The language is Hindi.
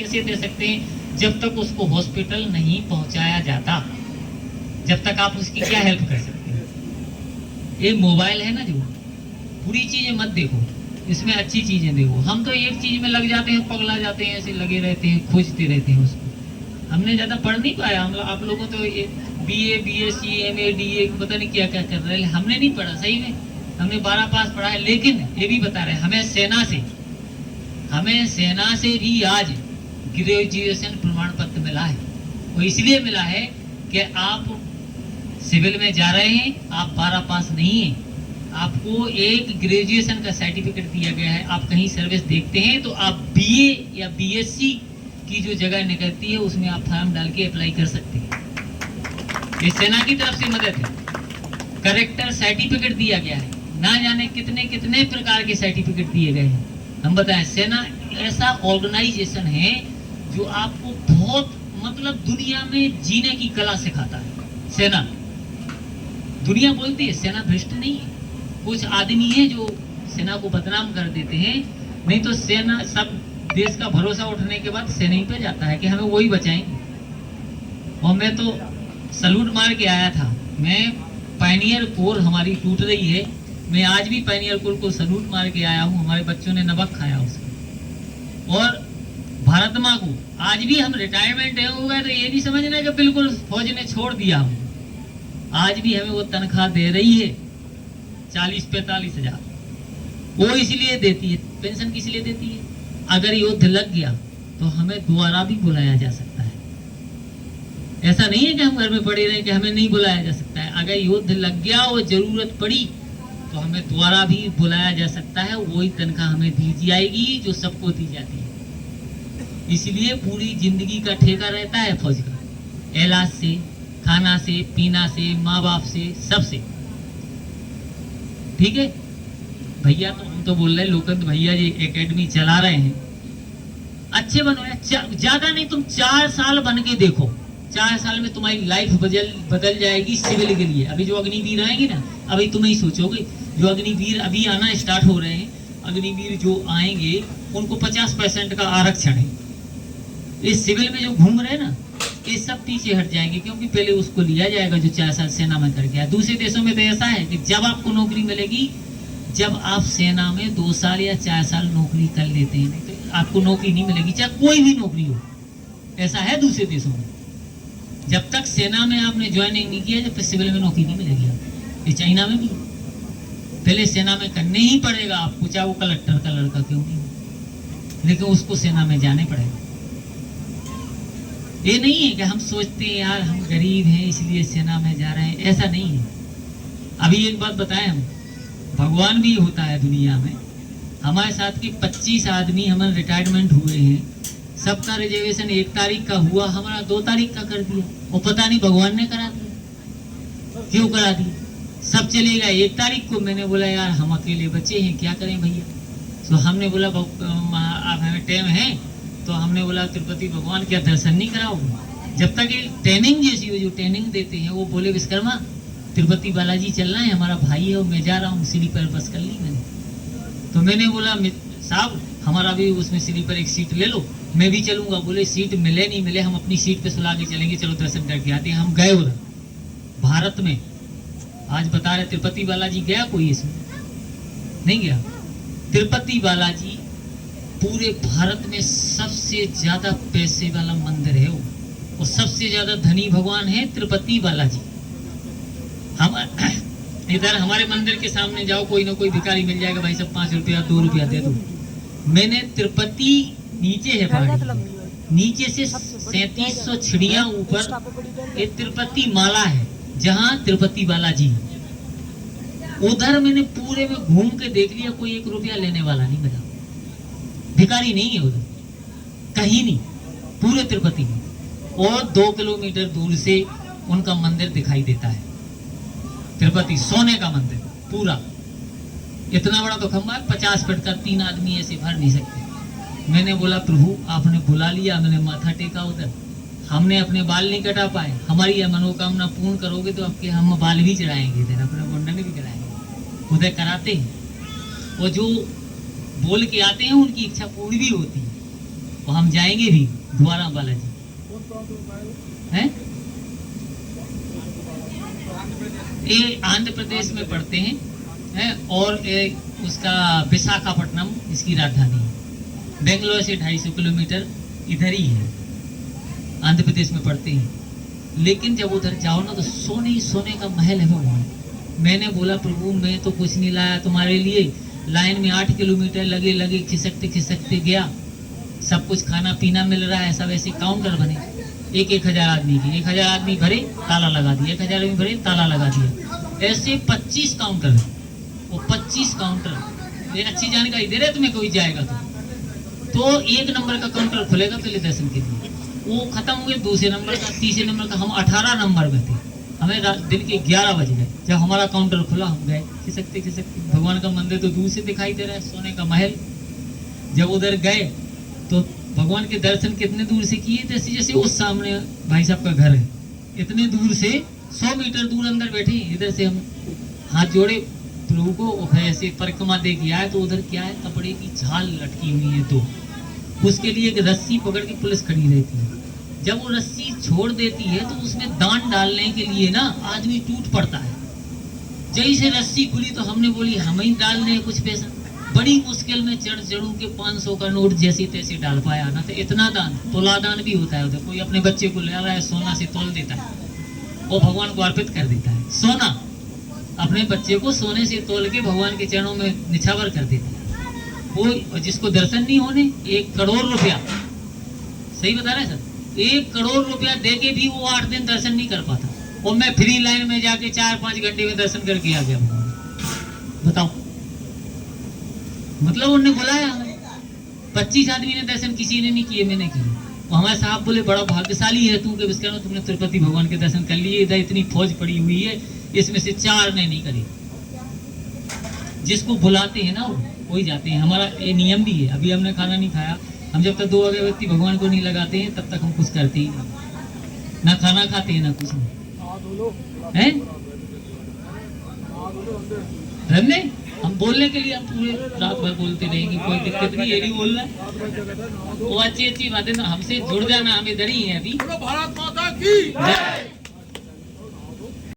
कैसे दे सकते हैं? जब तक उसको हॉस्पिटल नहीं पहुंचाया जाता, जब तक आप उसकी क्या हेल्प कर सकते हैं? ये मोबाइल है ना, जो बुरी चीजें मत देखो, इसमें अच्छी चीजें देखो। हम तो एक चीज में लग जाते हैं, पगला जाते हैं, ऐसे लगे रहते हैं, खोजते रहते हैं उसको। हमने ज्यादा पढ़ नहीं पाया, हम आप लोगों तो ये BA BSc MA DA पता नहीं क्या क्या कर रहे हैं, हमने नहीं पढ़ा सही में। हमने 12 पास पढ़ा है, लेकिन ये भी बता रहे हैं हमें सेना से भी आज ग्रेजुएशन प्रमाण पत्र मिला है। वो इसलिए मिला है कि आप सिविल में जा रहे हैं, आप 12 पास नहीं है, आपको एक ग्रेजुएशन का सर्टिफिकेट दिया गया है। आप कहीं सर्विस देखते हैं तो आप BA या BSc की जो जगह निकलती है उसमें आप फॉर्म डाल के अप्लाई कर सकते हैं। ये सेना की तरफ से मदद है। करेक्टर सर्टिफिकेट दिया गया है, ना जाने कितने कितने प्रकार के सर्टिफिकेट दिए गए हैं। हम बताएं, सेना ऐसा ऑर्गेनाइजेशन है जो आपको बहुत मतलब दुनिया में जीने की कला सिखाता है। सेना, दुनिया बोलती है सेना भ्रष्ट नहीं है, कुछ आदमी है जो सेना को बदनाम कर देते हैं, नहीं तो सेना सब देश का भरोसा उठने के बाद सेना ही पे जाता है कि हमें वही बचाएंगे। और मैं तो सलूट मार के आया था। मैं पायनियर कोर हमारी टूट रही है, मैं आज भी पायनियर कोर को सलूट मार के आया हूँ। हमारे बच्चों ने नमक खाया उसको। और भारत माँ को आज भी हम रिटायरमेंट हो गए तो ये नहीं समझना कि बिल्कुल फौज ने छोड़ दिया हम, आज भी हमें वो तनख्वाह दे रही है 40-45 हजार। वो इसलिए देती है, पेंशन किस लिए देती है? अगर युद्ध लग गया तो हमें दोबारा भी बुलाया जा सकता है। ऐसा नहीं है कि हम घर में पड़े रहे कि हमें नहीं बुलाया जा सकता है। अगर युद्ध लग गया और जरूरत पड़ी तो हमें दोबारा भी बुलाया जा सकता है। वही तनख्वाह हमें दी जाएगी जो सबको दी जाती है। इसलिए पूरी जिंदगी का ठेका रहता है फौज का, इलाज से, खाना से, पीना से, माँ बाप से, सबसे। ठीक है भैया, तो हम तो बोल रहे हैं लोकंत भैया जी एकेडमी चला रहे हैं, अच्छे बनो। ज्यादा नहीं, तुम 4 साल बन के देखो, 4 साल में तुम्हारी लाइफ बदल जाएगी सिविल के लिए। अभी जो अग्निवीर आएंगे ना, अभी तुम ही सोचोगे, जो अग्निवीर अभी आना स्टार्ट हो रहे हैं, अग्निवीर जो आएंगे उनको 50% का आरक्षण है। इस सिविल में जो घूम रहे हैं ना, ये सब पीछे हट जाएंगे, क्योंकि पहले उसको लिया जाएगा जो 4 साल सेना में कर गया। दूसरे देशों में तो ऐसा है कि जब आपको नौकरी मिलेगी जब आप सेना में 2 साल या 4 साल नौकरी कर लेते हैं, नहीं तो आपको नौकरी नहीं मिलेगी, चाहे कोई भी नौकरी हो। ऐसा है दूसरे देशों में। जब तक सेना में आपने ज्वाइनिंग नहीं किया, जब तक सिविल में नौकरी नहीं मिलेगी आपको। ये चाइना में भी पहले सेना में करने ही पड़ेगा आपको, चाहे वो कलेक्टर का लड़का क्यों नहीं हो, लेकिन उसको सेना में जाने पड़ेगा। ये नहीं है कि हम सोचते हैं यार हम गरीब हैं इसलिए सेना में जा रहे हैं, ऐसा नहीं है। अभी एक बात बताएं, हम भगवान भी होता है दुनिया में। हमारे साथ के 25 आदमी हमारे रिटायरमेंट हुए हैं, सबका रिजर्वेशन 1 तारीख का हुआ, हमारा 2 तारीख का कर दिया। वो पता नहीं भगवान ने करा दिया, क्यों करा दिया। सब चले गए 1 तारीख को। मैंने बोला यार हम अकेले बचे हैं, क्या करें भैया। तो हमने बोला अब हमें टाइम है, तो हमने बोला तिरुपति भगवान क्या दर्शन नहीं कराओगे। जब तक ये ट्रेनिंग जैसी हो, जो ट्रेनिंग देते हैं, वो बोले विश्वकर्मा तिरुपति बालाजी चलना है, हमारा भाई है और मैं जा रहा हूँ, स्लीपर बस कर ली मैंने। तो मैंने बोला साहब हमारा भी उसमें स्लीपर एक सीट ले लो, मैं भी चलूंगा। बोले सीट मिले नहीं मिले, हम अपनी सीट पे सुला के चलेंगे, चलो दर्शन करके आते हैं। हम गए उधर भारत में, आज बता रहे तिरुपति बालाजी गया कोई इसमें नहीं गया। तिरुपति बालाजी पूरे भारत में सबसे ज्यादा पैसे वाला मंदिर है वो, और सबसे ज्यादा धनी भगवान है तिरुपति बालाजी। हम इधर हमारे मंदिर के सामने जाओ, कोई ना कोई भिखारी मिल जाएगा, भाई सब 5 रुपया 2 रुपया दे दो। मैंने तिरुपति नीचे है पहाड़ी, नीचे से 3700 छिड़ियां ऊपर एक तिरुपति माला है जहाँ तिरुपति बालाजी। उधर मैंने पूरे में घूम के देख लिया, कोई 1 रुपया लेने वाला नहीं मिला, भिखारी नहीं है उधर कहीं नहीं, पूरे तिरुपति में। और 2 किलोमीटर दूर से उनका मंदिर दिखाई देता है, तिरुपति सोने का मंदिर पूरा। इतना बड़ा तो खंबा है, 50 फीट का, 3 आदमी ऐसे भर नहीं सकते। मैंने बोला प्रभु आपने बुला लिया, मैंने माथा टेका उधर। हमने अपने बाल नहीं कटा पाए, हमारी यह मनोकामना पूर्ण करोगे तो आपके हम बाल भी चढ़ाएंगे, इधर अपने मुंडन भी कराएंगे, उधर कराते हैं। और जो बोल के आते हैं उनकी इच्छा पूरी भी होती है। और हम जाएंगे भी द्वारा बालाजी हैं। ये आंध्र प्रदेश में पड़ते हैं और उसका विशाखापट्टनम इसकी राजधानी है। बेंगलोर से 250 किलोमीटर इधर ही है, आंध्र प्रदेश में पड़ते हैं। लेकिन जब उधर जाओ ना तो सोने ही सोने का महल है वहाँ। मैंने बोला प्रभु मैं तो कुछ नहीं लाया तुम्हारे लिए, लाइन में 8 किलोमीटर लगे लगे खिसकते खिसकते गया, सब कुछ खाना पीना मिल रहा है, सब ऐसे काउंटर बने, 1,000 आदमी की, 1,000 आदमी भरे ताला लगा दिया, 1,000 आदमी भरे ताला लगा दिया, ऐसे 25 काउंटर है। वो 25 काउंटर, ये अच्छी जानकारी दे रहे तुम्हें, कोई जाएगा तो 1 नंबर का काउंटर खुलेगा पहले दर्शन के लिए, वो खत्म हो गए, दूसरे नंबर का, तीसरे नंबर का, हम 18 नंबर में थे। हमें दिन के 11 बज गए जब हमारा काउंटर खुला, हम गए खिसकते खिसकते। भगवान का मंदिर तो दूर से दिखाई दे रहा है, सोने का महल। जब उधर गए तो भगवान के दर्शन कितने दूर से किए, जैसे जैसे उस सामने भाई साहब का घर है, इतने दूर से 100 मीटर दूर अंदर बैठे, इधर से हम हाथ जोड़े प्रभु को, ऐसे परिक्रमा दे के आए तो उधर क्या है, कपड़े की झाल लटकी हुई है 2, उसके लिए एक रस्सी पकड़ के पुलिस खड़ी रहती है। जब वो रस्सी छोड़ देती है तो उसमें दान डालने के लिए ना आदमी टूट पड़ता है। जैसे रस्सी खुली तो हमने बोली हम ही डाल दें कुछ पैसा, बड़ी मुश्किल में चढ़ू के 500 का नोट जैसे तैसे डाल पाया ना। तो इतना दान, तोला दान भी होता है उधर, कोई अपने बच्चे को ले रहा है सोना से तोल देता है, वो भगवान को अर्पित कर देता है। सोना अपने बच्चे को सोने से तोल के भगवान के चरणों में निछावर कर देता है। वो जिसको दर्शन नहीं होने 1 करोड़ रुपया, सही बता रहे सर, 1 करोड़ रुपया दे के भी वो 8 दिन दर्शन नहीं कर पाता। और मैं फ्री लाइन में जाके 4-5 घंटे में दर्शन करके आ गया। बताओ, मतलब उन्होंने बुलाया हमें, 25 आदमी ने दर्शन किसी ने नहीं किए, मैंने किए। तो हमारे साहब बोले बड़ा भाग्यशाली है तू, कि तुमने तिरुपति भगवान के दर्शन कर लिए, इधर इतनी फौज पड़ी हुई है, इसमें से 4 ने नहीं करी। जिसको बुलाते हैं ना वो ही जाते हैं। हमारा ये नियम भी है, अभी हमने खाना नहीं खाया, हम जब तक 2 अगरबत्ती भगवान को नहीं लगाते हैं तब तक हम कुछ करते ही नहीं, ना खाना खाते हैं ना कुछ नहीं है। रमने हम बोलने के लिए हम पूरे रात भर बोलते रहेंगे, कोई दिक्कत नहीं, ये नहीं बोलना। वो अच्छी अच्छी बातें ना हमसे जुड़ जाना, हम इधर ही हैं अभी। भारत माता की जय।